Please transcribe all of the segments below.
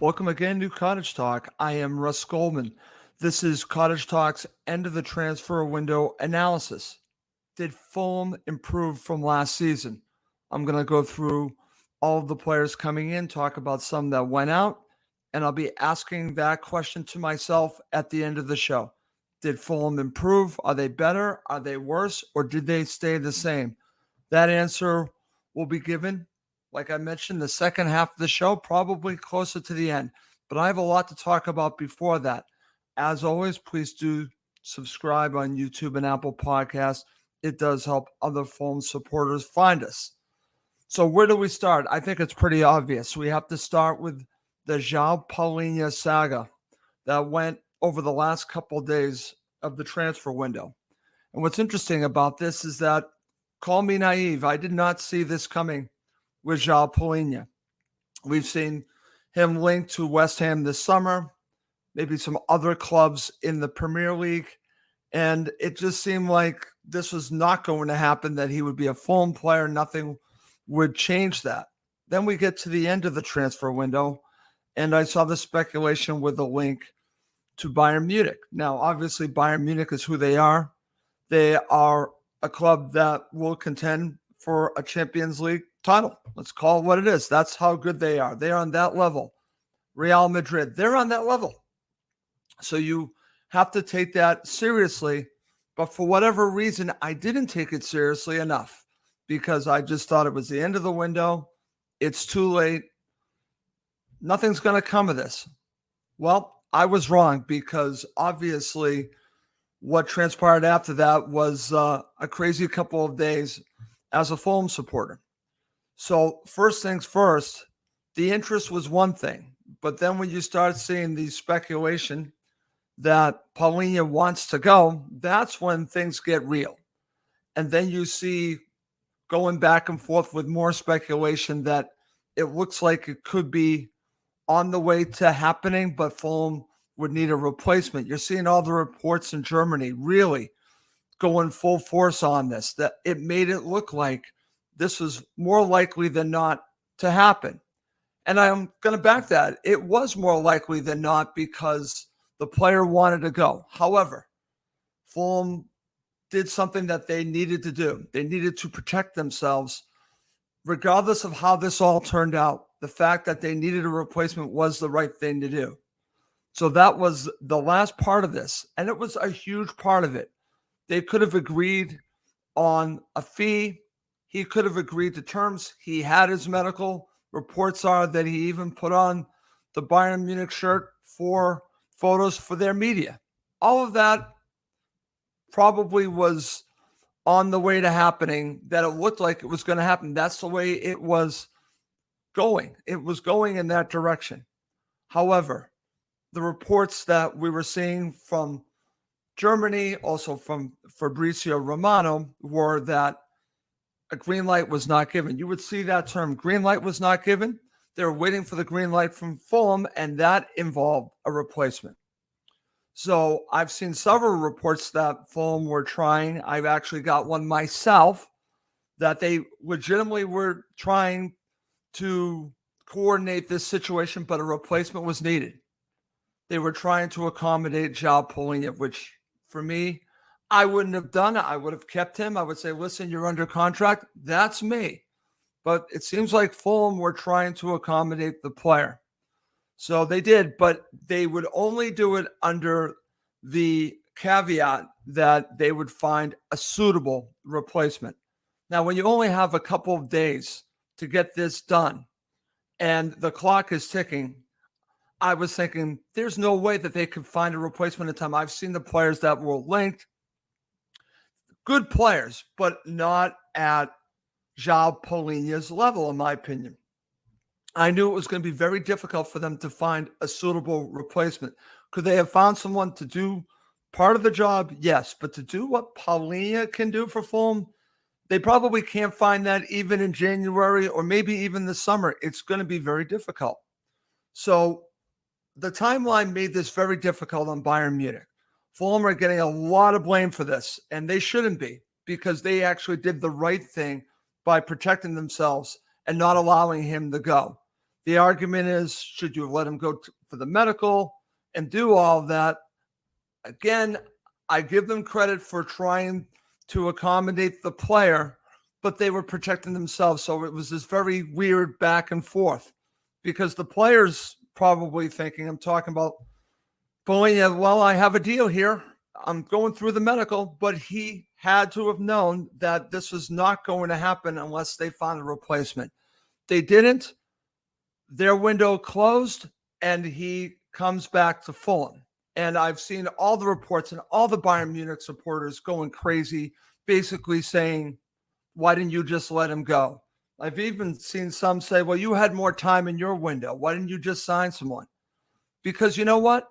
Welcome again to Cottage Talk. I am Russ Goldman. This is Cottage Talk's end of the transfer window analysis. Did Fulham improve from last season? I'm going to go through all of the players coming in, talk about some that went out, and I'll be asking that question to myself at the end of the show. Did Fulham improve? Are they better? Are they worse? Or did they stay the same? That answer will be given, like I mentioned, the second half of the show, probably closer to the end. But I have a lot to talk about before that. As always, please do subscribe on YouTube and Apple Podcasts. It does help other Fulham supporters find us. So where do we start? I think it's pretty obvious. We have to start with the Palhinha saga that went over the last couple of days of the transfer window. And what's interesting about this is that, call me naive, I did not see this coming with Palhinha. We've seen him linked to West Ham this summer, maybe some other clubs in the Premier League, and it just seemed like this was not going to happen, that he would be a Fulham player. Nothing would change that. Then we get to the end of the transfer window, and I saw the speculation with a link to Bayern Munich. Now, obviously, Bayern Munich is who they are. They are a club that will contend for a Champions League title. Let's call it what it is. That's how good they are. They're on that level. Real Madrid, they're on that level. So you have to take that seriously. But for whatever reason, I didn't take it seriously enough because I just thought it was the end of the window. It's too late. Nothing's going to come of this. Well, I was wrong, because obviously what transpired after that was a crazy couple of days as a Fulham supporter. So first things first, the interest was one thing. But then when you start seeing the speculation that Palhinha wants to go, that's when things get real. And then you see, going back and forth with more speculation, that it looks like it could be on the way to happening, but Fulham would need a replacement. You're seeing all the reports in Germany really going full force on this, that it made it look like this was more likely than not to happen. And I'm going to back that. It was more likely than not, because the player wanted to go. However, Fulham did something that they needed to do. They needed to protect themselves. Regardless of how this all turned out, the fact that they needed a replacement was the right thing to do. So that was the last part of this, and it was a huge part of it. They could have agreed on a fee. He could have agreed to terms. He had his medical. Reports are that he even put on the Bayern Munich shirt for photos for their media. All of that probably was on the way to happening, that it looked like it was going to happen. That's the way it was going. It was going in that direction. However, the reports that we were seeing from Germany, also from Fabrizio Romano, were that a green light was not given. You would see that term, green light was not given. They were waiting for the green light from Fulham, and that involved a replacement. So I've seen several reports that Fulham were trying. I've actually got one myself, that they legitimately were trying to coordinate this situation, but a replacement was needed. They were trying to accommodate Palhinha, which for me, I wouldn't have done it. I would have kept him. I would say, listen, you're under contract. That's me. But it seems like Fulham were trying to accommodate the player. So they did, but they would only do it under the caveat that they would find a suitable replacement. Now, when you only have a couple of days to get this done and the clock is ticking, I was thinking there's no way that they could find a replacement in time. I've seen the players that were linked, good players, but not at Palhinha's level, in my opinion. I knew it was going to be very difficult for them to find a suitable replacement. Could they have found someone to do part of the job? Yes, but to do what Palhinha can do for Fulham, they probably can't find that even in January or maybe even the summer. It's going to be very difficult. So the timeline made this very difficult on Bayern Munich. Fulham are getting a lot of blame for this, and they shouldn't be, because they actually did the right thing by protecting themselves and not allowing him to go. The argument is, should you have let him go for the medical and do all of that? Again, I give them credit for trying to accommodate the player, but they were protecting themselves. So it was this very weird back and forth because the players probably thinking, I'm talking about Palhinha, well, I have a deal here. I'm going through the medical, but he had to have known that this was not going to happen unless they found a replacement. They didn't. Their window closed, and he comes back to Fulham. And I've seen all the reports and all the Bayern Munich supporters going crazy, basically saying, why didn't you just let him go? I've even seen some say, well, you had more time in your window. Why didn't you just sign someone? Because you know what?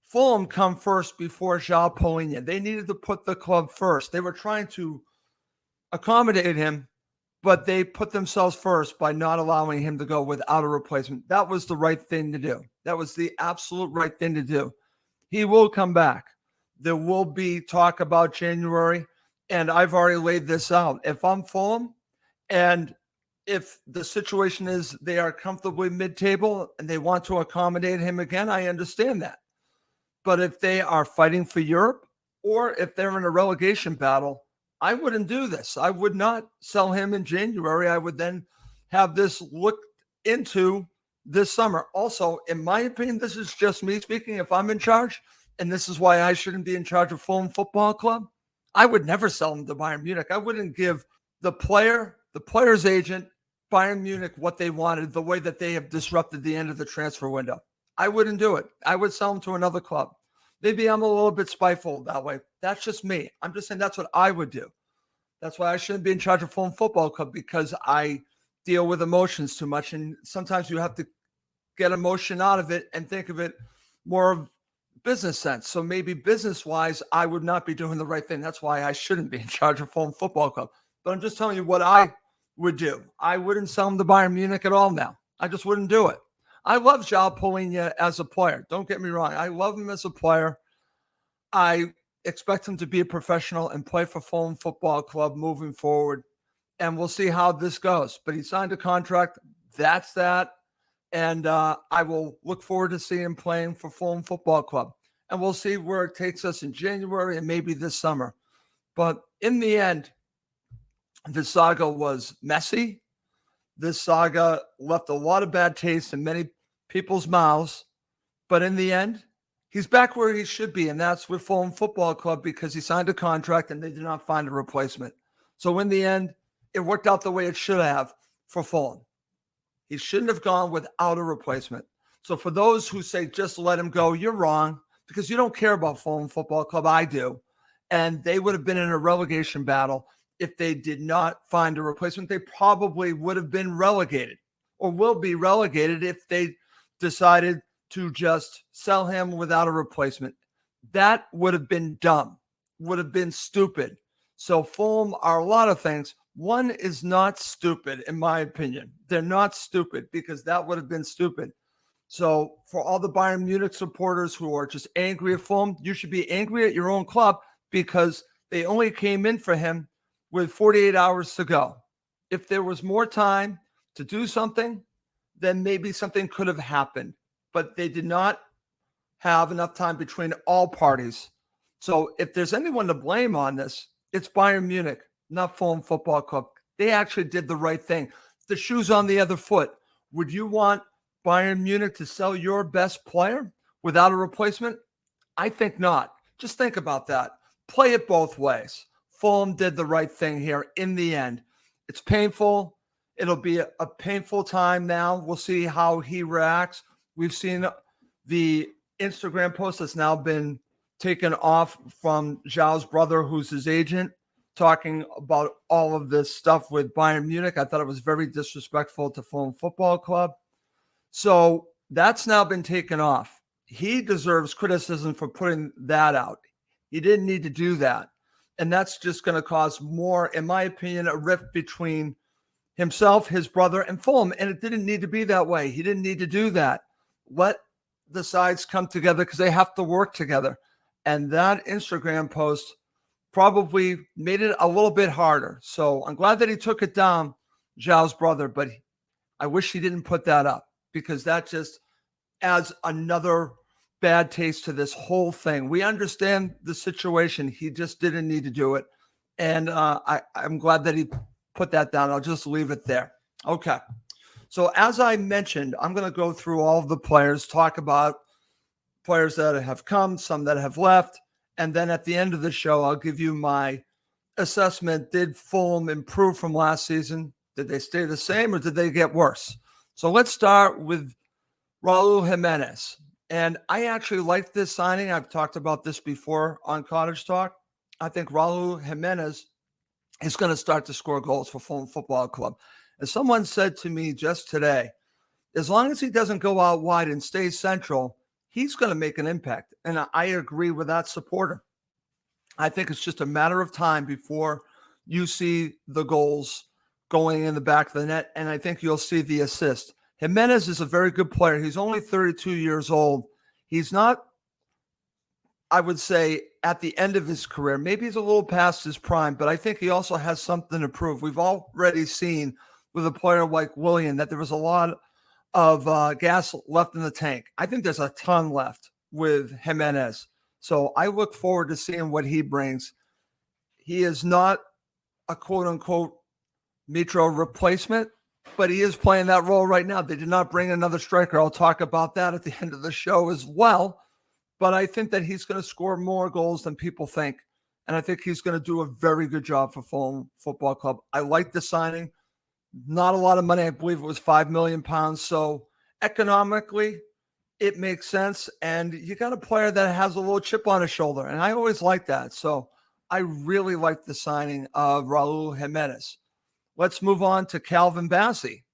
Fulham come first before João Palhinha. They needed to put the club first. They were trying to accommodate him, but they put themselves first by not allowing him to go without a replacement. That was the right thing to do. That was the absolute right thing to do. He will come back. There will be talk about January, and I've already laid this out. If I'm Fulham, and if the situation is they are comfortably mid-table and they want to accommodate him again, I understand that. But if they are fighting for Europe, or if they're in a relegation battle, I wouldn't do this. I would not sell him in January. I would then have this looked into this summer. Also, in my opinion, this is just me speaking. If I'm in charge, and this is why I shouldn't be in charge of Fulham Football Club, I would never sell him to Bayern Munich. I wouldn't give the player's agent, Bayern Munich, what they wanted, the way that they have disrupted the end of the transfer window. I wouldn't do it. I would sell him to another club. Maybe I'm a little bit spiteful that way. That's just me. I'm just saying that's what I would do. That's why I shouldn't be in charge of Fulham Football Club, because I deal with emotions too much. And sometimes you have to get emotion out of it and think of it more of business sense. So maybe business-wise, I would not be doing the right thing. That's why I shouldn't be in charge of Fulham Football Club. But I'm just telling you what I would do. I wouldn't sell him to Bayern Munich at all now. I just wouldn't do it. I love João Palhinha as a player. Don't get me wrong. I love him as a player. I expect him to be a professional and play for Fulham Football Club moving forward. And we'll see how this goes. But he signed a contract. That's that. And I will look forward to seeing him playing for Fulham Football Club. And we'll see where it takes us in January and maybe this summer. But in the end, this saga was messy. This saga left a lot of bad taste in many people's mouths. But in the end, he's back where he should be, and that's with Fulham Football Club, because he signed a contract and they did not find a replacement. So in the end, it worked out the way it should have for Fulham. He shouldn't have gone without a replacement. So for those who say just let him go, you're wrong, because you don't care about Fulham Football Club. I do. And they would have been in a relegation battle if they did not find a replacement. They probably would have been relegated, or will be relegated if they decided to just sell him without a replacement. That would have been dumb, would have been stupid. So Fulham are a lot of things. One is not stupid, in my opinion. They're not stupid, because that would have been stupid. So for all the Bayern Munich supporters who are just angry at Fulham, you should be angry at your own club, because they only came in for him with 48 hours to go. If there was more time to do something, then maybe something could have happened. But they did not have enough time between all parties. So if there's anyone to blame on this, it's Bayern Munich, not Fulham Football Club. They actually did the right thing. The shoe's on the other foot. Would you want Bayern Munich to sell your best player without a replacement? I think not. Just think about that. Play it both ways. Fulham did the right thing here in the end. It's painful. It'll be a painful time now. We'll see how he reacts. We've seen the Instagram post that's now been taken off from João's brother, who's his agent, talking about all of this stuff with Bayern Munich. I thought it was very disrespectful to Fulham Football Club. So that's now been taken off. He deserves criticism for putting that out. He didn't need to do that. And that's just going to cause more, in my opinion, a rift between himself, his brother, and Fulham. And it didn't need to be that way. He didn't need to do that. Let the sides come together, because they have to work together. And that Instagram post probably made it a little bit harder. So I'm glad that he took it down, João's brother, but I wish he didn't put that up, because that just adds another bad taste to this whole thing. We understand the situation. He just didn't need to do it. And I'm glad that he put that down. I'll just leave it there. Okay. So as I mentioned, I'm going to go through all of the players, talk about players that have come, some that have left. And then at the end of the show, I'll give you my assessment. Did Fulham improve from last season? Did they stay the same or did they get worse? So let's start with Raul Jimenez. And I actually like this signing. I've talked about this before on Cottage Talk. I think Raul Jimenez is going to start to score goals for Fulham Football Club. As someone said to me just today, as long as he doesn't go out wide and stay central, he's going to make an impact. And I agree with that supporter. I think it's just a matter of time before you see the goals going in the back of the net, and I think you'll see the assist. Jimenez is a very good player. He's only 32 years old. He's not, I would say, at the end of his career. Maybe he's a little past his prime, but I think he also has something to prove. We've already seen with a player like Willian that there was a lot of gas left in the tank. I think there's a ton left with Jimenez. So I look forward to seeing what he brings. He is not a quote-unquote Mitro replacement, but he is playing that role right now. They did not bring another striker. I'll talk about that at the end of the show as well. But I think that he's going to score more goals than people think. And I think he's going to do a very good job for Fulham Football Club. I like the signing. Not a lot of money. I believe it was £5 million. So economically, it makes sense. And you got a player that has a little chip on his shoulder. And I always like that. So I really like the signing of Raul Jimenez. Let's move on to Calvin Bassey.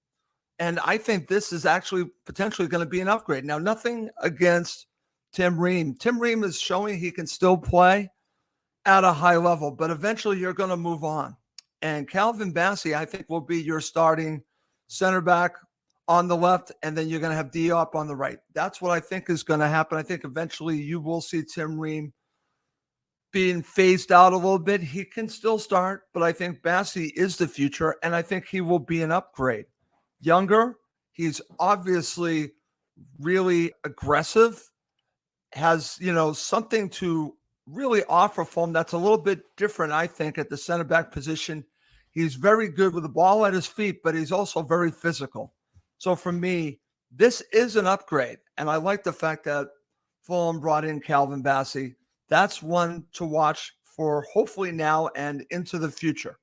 And I think this is actually potentially going to be an upgrade. Now, nothing against Tim Ream. Tim Ream is showing he can still play at a high level, but eventually you're going to move on. And Calvin Bassey, I think, will be your starting center back on the left, and then you're going to have Diop on the right. That's what I think is going to happen. I think eventually you will see Tim Ream being phased out a little bit. He can still start, but I think Bassey is the future, and I think he will be an upgrade. Younger, he's obviously really aggressive, has, something to really offer Fulham that's a little bit different, I think, at the center back position. He's very good with the ball at his feet, but he's also very physical. So for me, this is an upgrade, and I like the fact that Fulham brought in Calvin Bassey. That's one to watch for hopefully now and into the future.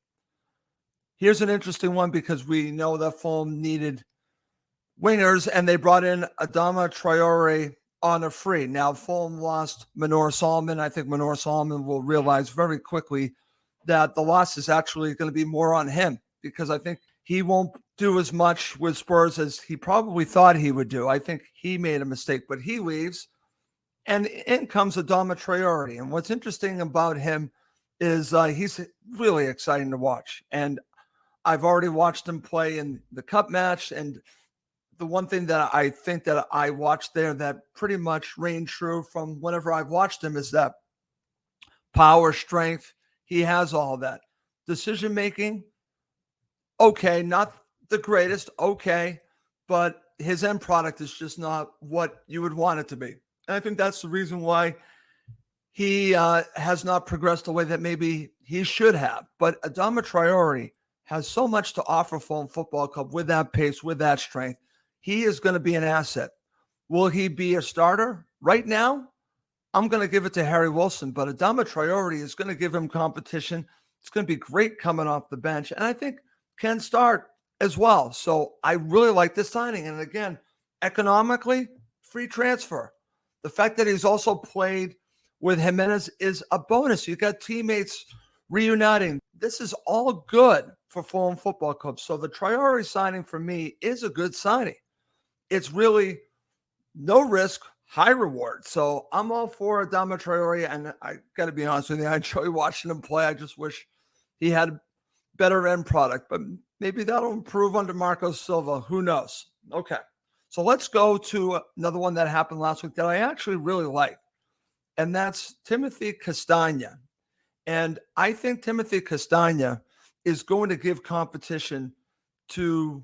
Here's an interesting one because we know that Fulham needed wingers, and they brought in Adama Traore on a free. Now, Fulham lost Manor Solomon. I think Manor Solomon will realize very quickly that the loss is actually going to be more on him because I think he won't do as much with Spurs as he probably thought he would do. I think he made a mistake, but he leaves. And in comes Adama Traore. And what's interesting about him is he's really exciting to watch. And I've already watched him play in the cup match. And the one thing that I think that I watched there that pretty much reigned true from whenever I've watched him is that power, strength, he has all that. Decision-making, okay, not the greatest, okay, but his end product is just not what you would want it to be. And I think that's the reason why he has not progressed the way that maybe he should have. But Adama Traore has so much to offer Fulham Football Club with that pace, with that strength. He is going to be an asset. Will he be a starter? Right now, I'm going to give it to Harry Wilson, but Adama Traore is going to give him competition. It's going to be great coming off the bench, and I think can start as well. So I really like this signing. And again, economically, free transfer. The fact that he's also played with Jimenez is a bonus. You've got teammates reuniting. This is all good for Fulham Football Club. So the Traore signing for me is a good signing. It's really no risk, high reward. So I'm all for Adama Traore, and I got to be honest with you, I enjoy watching him play. I just wish he had a better end product, but maybe that'll improve under Marco Silva. Who knows? Okay. So let's go to another one that happened last week that I actually really like, and that's Timothy Castagna. And I think Timothy Castagna is going to give competition to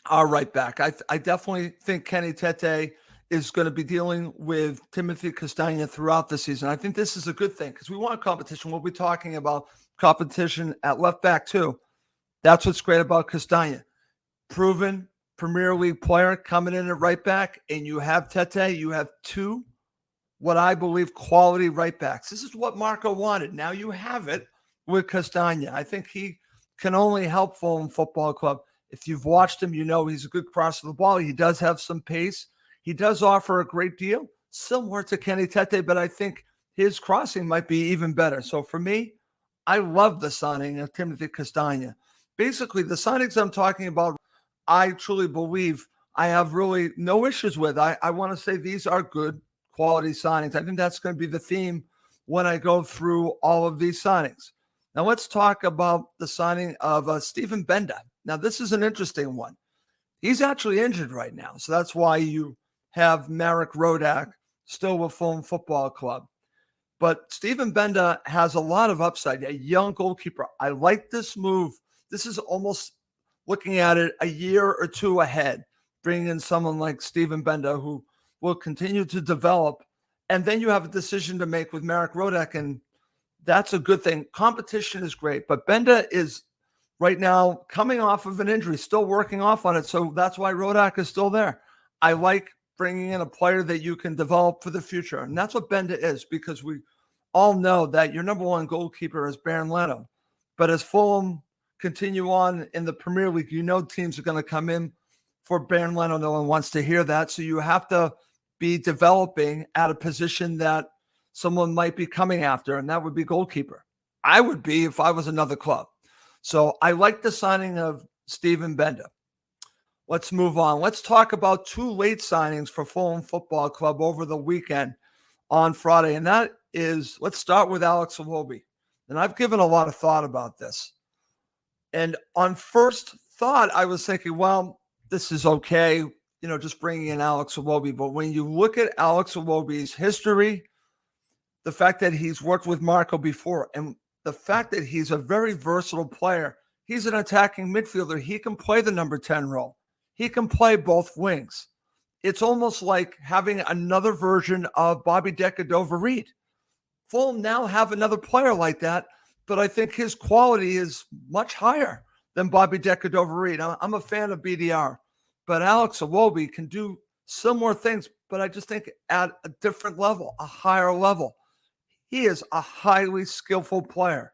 our right back. I definitely think Kenny Tete is going to be dealing with Timothy Castagna throughout the season. I think this is a good thing because we want competition. We'll be talking about competition at left back too. That's what's great about Castagna. Proven Premier League player coming in at right back, and you have Tete. You have two, what I believe, quality right backs. This is what Marco wanted. Now you have it with Castagna. I think he can only help Fulham Football Club. If you've watched him, you know he's a good crosser of the ball. He does have some pace. He does offer a great deal, similar to Kenny Tete, but I think his crossing might be even better. So for me, I love the signing of Timothy Castagna. Basically, the signings I'm talking about, I truly believe I have really no issues with. I want to say these are good quality signings. I think that's going to be the theme when I go through all of these signings. Now let's talk about the signing of Stephen Benda. Now this is an interesting one. He's actually injured right now, so that's why you have Marek Rodak still with Fulham Football Club. But Stephen Benda has a lot of upside, a young goalkeeper. I like this move. This is almost looking at it a year or two ahead, bringing in someone like Stephen Benda who will continue to develop. And then you have a decision to make with Marek Rodak, and that's a good thing. Competition is great, but Benda is right now coming off of an injury, still working off on it. So that's why Rodak is still there. I like bringing in a player that you can develop for the future. And that's what Benda is, because we all know that your number one goalkeeper is Bernd Leno. But as Fulham continue on in the Premier League, you know teams are going to come in for Bernd Leno. No one wants to hear that. So you have to be developing at a position that someone might be coming after, and that would be goalkeeper. I would be if I was another club. So I like the signing of Stephen Benda. Let's move on. Let's talk about two late signings for Fulham Football Club over the weekend on Friday. And that is, let's start with Alex Iwobi. And I've given a lot of thought about this. And on first thought, I was thinking, well, this is okay, just bringing in Alex Iwobi. But when you look at Alex Iwobi's history, the fact that he's worked with Marco before, and the fact that he's a very versatile player, he's an attacking midfielder. He can play the number 10 role. He can play both wings. It's almost like having another version of Bobby Decordova-Reid. Fulham now have another player like that, but I think his quality is much higher than Bobby Decordova-Reid. I'm a fan of BDR, but Alex Iwobi can do similar things, but I just think at a different level, a higher level. He is a highly skillful player,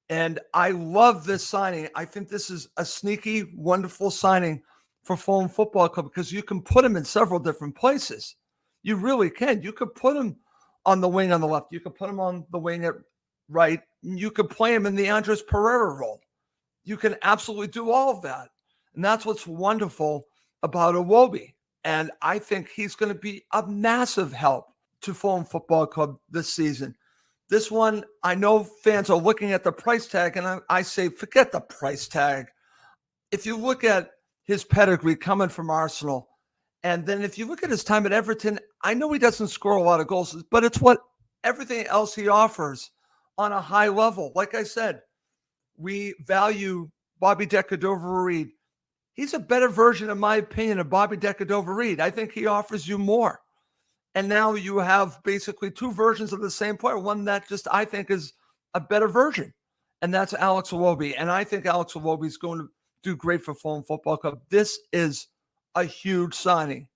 and I love this signing. I think this is a sneaky, wonderful signing for Fulham Football Club because you can put him in several different places. You really can. You could put him on the wing on the left. You could put him on the wing at right. You could play him in the Andres Pereira role. You can absolutely do all of that. And that's what's wonderful about Iwobi. And I think he's going to be a massive help to Fulham Football Club this season. This one, I know fans are looking at the price tag, and I say, forget the price tag. If you look at his pedigree coming from Arsenal, and then if you look at his time at Everton, I know he doesn't score a lot of goals, but it's what everything else he offers on a high level. Like I said, we value Bobby Decordova-Reid. He's a better version, in my opinion, of Bobby Decordova-Reid. I think he offers you more. And now you have basically two versions of the same player, one that just I think is a better version, and that's Alex Iwobi. And I think Alex Iwobi is going to do great for Fulham Football Club. This is a huge signing.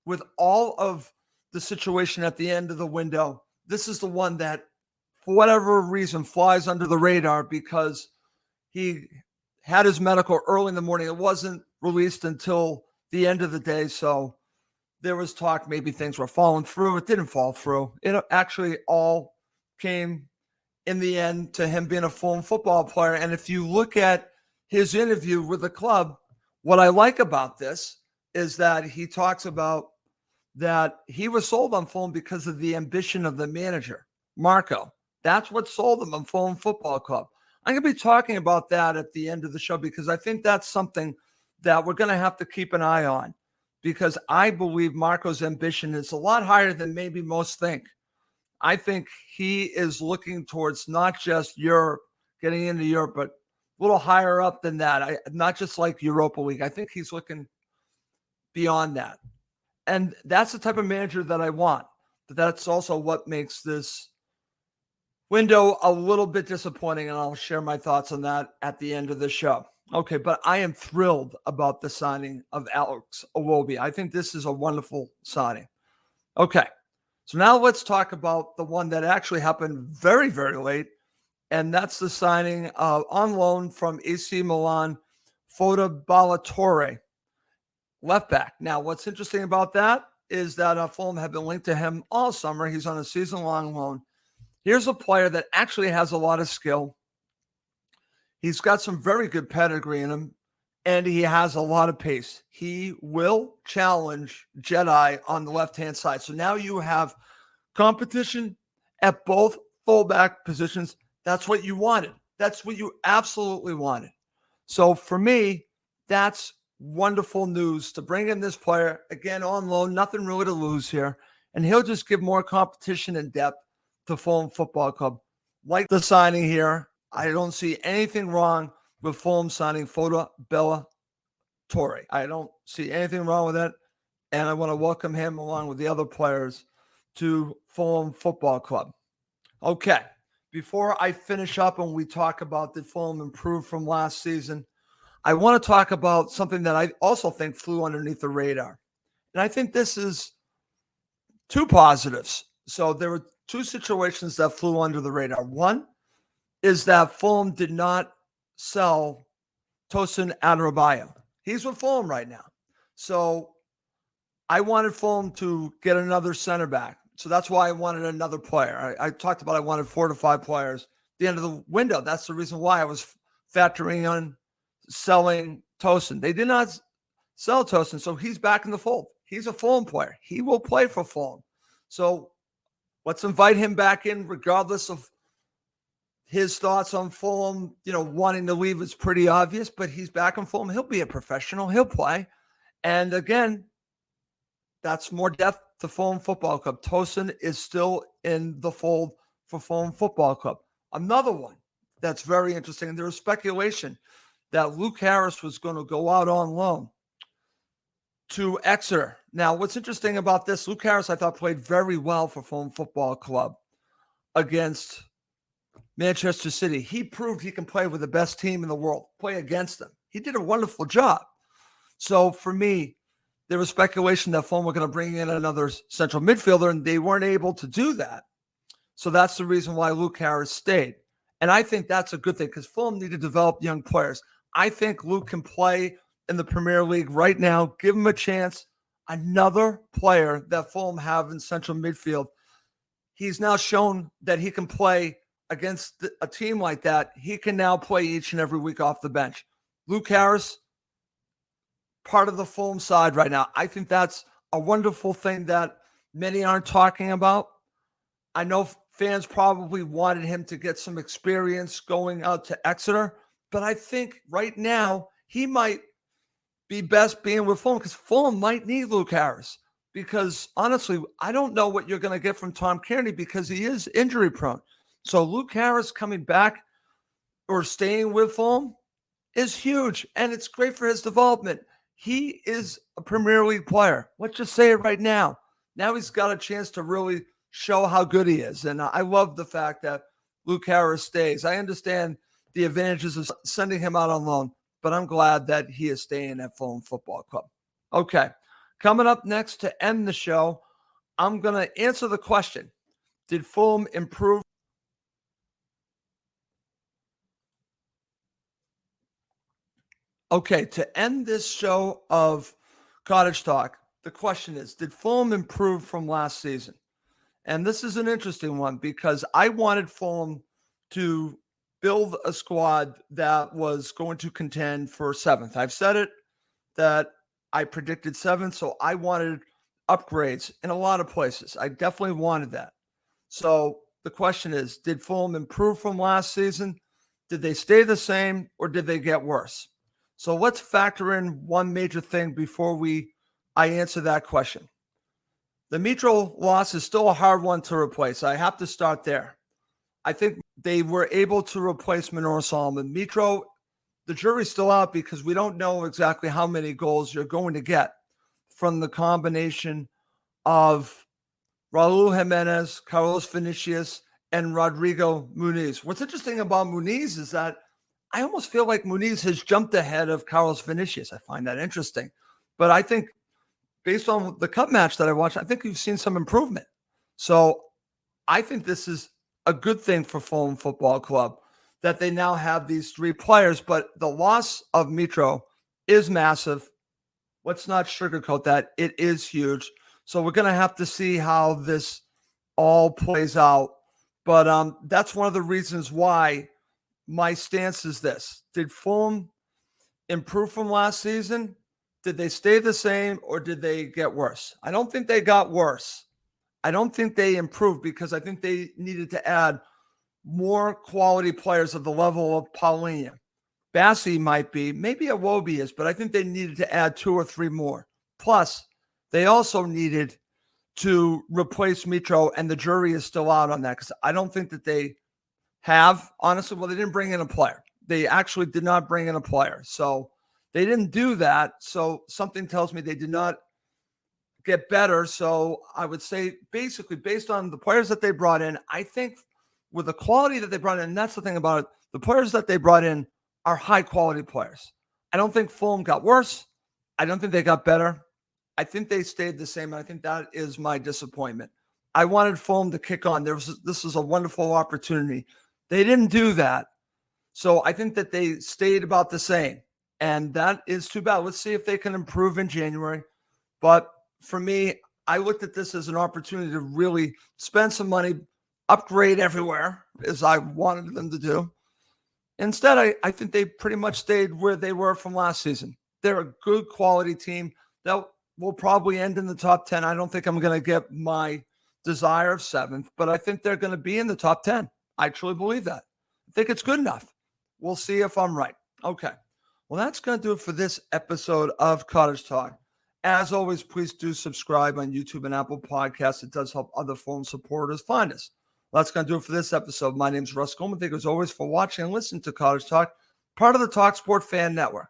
With all of the situation at the end of the window, this is the one that, for whatever reason, flies under the radar because he had his medical early in the morning. It wasn't released until the end of the day, so there was talk maybe things were falling through. It didn't fall through. It actually all came in the end to him being a Fulham football player. And if you look at his interview with the club, what I like about this is that he talks about that he was sold on Fulham because of the ambition of the manager, Marco. That's what sold him on Fulham Football Club. I'm going to be talking about that at the end of the show because I think that's something that we're going to have to keep an eye on. Because I believe Marco's ambition is a lot higher than maybe most think. I think he is looking towards not just Europe, getting into Europe, but little higher up than that. Not just like Europa League. I think he's looking beyond that. And that's the type of manager that I want. But that's also what makes this window a little bit disappointing, and I'll share my thoughts on that at the end of the show. Okay, but I am thrilled about the signing of Alex Iwobi. I think this is a wonderful signing. Okay, so now let's talk about the one that actually happened very, very late, and that's the signing of on loan from AC Milan, Foda Ballatore, left back. Now, what's interesting about that is that Fulham have been linked to him all summer. He's on a season-long loan. Here's a player that actually has a lot of skill. He's got some very good pedigree in him, and he has a lot of pace. He will challenge Jedi on the left-hand side. So now you have competition at both fullback positions. That's what you wanted. That's what you absolutely wanted. So for me, that's wonderful news to bring in this player, again, on loan, nothing really to lose here, and he'll just give more competition and depth to Fulham Football Club. Like the signing here, I don't see anything wrong with Fulham signing Foda Ballatore. I don't see anything wrong with it, and I want to welcome him along with the other players to Fulham Football Club. Okay, before I finish up and we talk about did Fulham improve from last season, I want to talk about something that I also think flew underneath the radar. And I think this is two positives. So there were two situations that flew under the radar. One is that Fulham did not sell Tosin Adarabioyo. He's with Fulham right now. So I wanted Fulham to get another center back. So that's why I wanted another player. I talked about I wanted 4 to 5 players at the end of the window. That's the reason why I was factoring on selling Tosin. They did not sell Tosin, so he's back in the fold. He's a Fulham player. He will play for Fulham. So let's invite him back in, regardless of his thoughts on Fulham. Wanting to leave is pretty obvious, but he's back in Fulham. He'll be a professional. He'll play. And again, that's more depth to Fulham Football Club. Tosin is still in the fold for Fulham Football Club. Another one that's very interesting, and there was speculation that Luke Harris was going to go out on loan to Exeter. Now, what's interesting about this, Luke Harris, I thought, played very well for Fulham Football Club against Manchester City. He proved he can play with the best team in the world, play against them. He did a wonderful job. So for me, there was speculation that Fulham were going to bring in another central midfielder, and they weren't able to do that. So that's the reason why Luke Harris stayed. And I think that's a good thing because Fulham need to develop young players. I think Luke can play in the Premier League right now. Give him a chance. Another player that Fulham have in central midfield. He's now shown that he can play against a team like that. He can now play each and every week off the bench. Luke Harris, part of the Fulham side right now. I think that's a wonderful thing that many aren't talking about. I know fans probably wanted him to get some experience going out to Exeter, but I think right now he might be best being with Fulham because Fulham might need Luke Harris. Because honestly, I don't know what you're going to get from Tom Kearney because he is injury prone. So Luke Harris coming back or staying with Fulham is huge, and it's great for his development. He is a Premier League player. Let's just say it right now. Now he's got a chance to really show how good he is. And I love the fact that Luke Harris stays. I understand the advantages of sending him out on loan, but I'm glad that he is staying at Fulham Football Club. Okay, coming up next to end the show, I'm going to answer the question, did Fulham improve? Okay, to end this show of Cottage Talk, the question is, did Fulham improve from last season? And this is an interesting one because I wanted Fulham to build a squad that was going to contend for 7th. I've said it that I predicted 7th, so I wanted upgrades in a lot of places. I definitely wanted that. So the question is, did Fulham improve from last season? Did they stay the same or did they get worse? So let's factor in one major thing before I answer that question. The Mitro loss is still a hard one to replace. I have to start there. I think they were able to replace Manor Solomon. Mitro the jury's still out because we don't know exactly how many goals you're going to get from the combination of Raul Jimenez, Carlos Vinicius, and Rodrigo Muniz. What's interesting about Muniz is that I almost feel like Muniz has jumped ahead of Carlos Vinicius. I find that interesting. But I think based on the cup match that I watched, I think you've seen some improvement. So I think this is a good thing for Fulham Football Club that they now have these three players, but the loss of Mitro is massive. Let's not sugarcoat that. It is huge. So we're going to have to see how this all plays out. But that's one of the reasons why my stance is this. Did Fulham improve from last season? Did they stay the same or did they get worse? I don't think they got worse. I don't think they improved because I think they needed to add more quality players of the level of Palhinha. Bassi might be, maybe Iwobi is, but I think they needed to add 2 or 3 more. Plus, they also needed to replace Mitro, and the jury is still out on that because I don't think that they have, honestly. Well, they didn't bring in a player. They actually did not bring in a player. So they didn't do that. So something tells me they did not get better. So I would say basically based on the players that they brought in, I think with the quality that they brought in, and that's the thing about it, the players that they brought in are high quality players. I don't think Fulham got worse. I don't think they got better. I think they stayed the same. And I think that is my disappointment. I wanted Fulham to kick on. This was a wonderful opportunity. They didn't do that. So I think that they stayed about the same. And that is too bad. Let's see if they can improve in January. But for me, I looked at this as an opportunity to really spend some money, upgrade everywhere, as I wanted them to do. Instead, I think they pretty much stayed where they were from last season. They're a good quality team that will probably end in the top 10. I don't think I'm going to get my desire of 7th, but I think they're going to be in the top 10. I truly believe that. I think it's good enough. We'll see if I'm right. Okay. Well, that's going to do it for this episode of Cottage Talk. As always, please do subscribe on YouTube and Apple Podcasts. It does help other Fulham supporters find us. Well, that's going to do it for this episode. My name is Russ Goldman. Thank you as always for watching and listening to Cottage Talk, part of the talkSPORT Fan Network.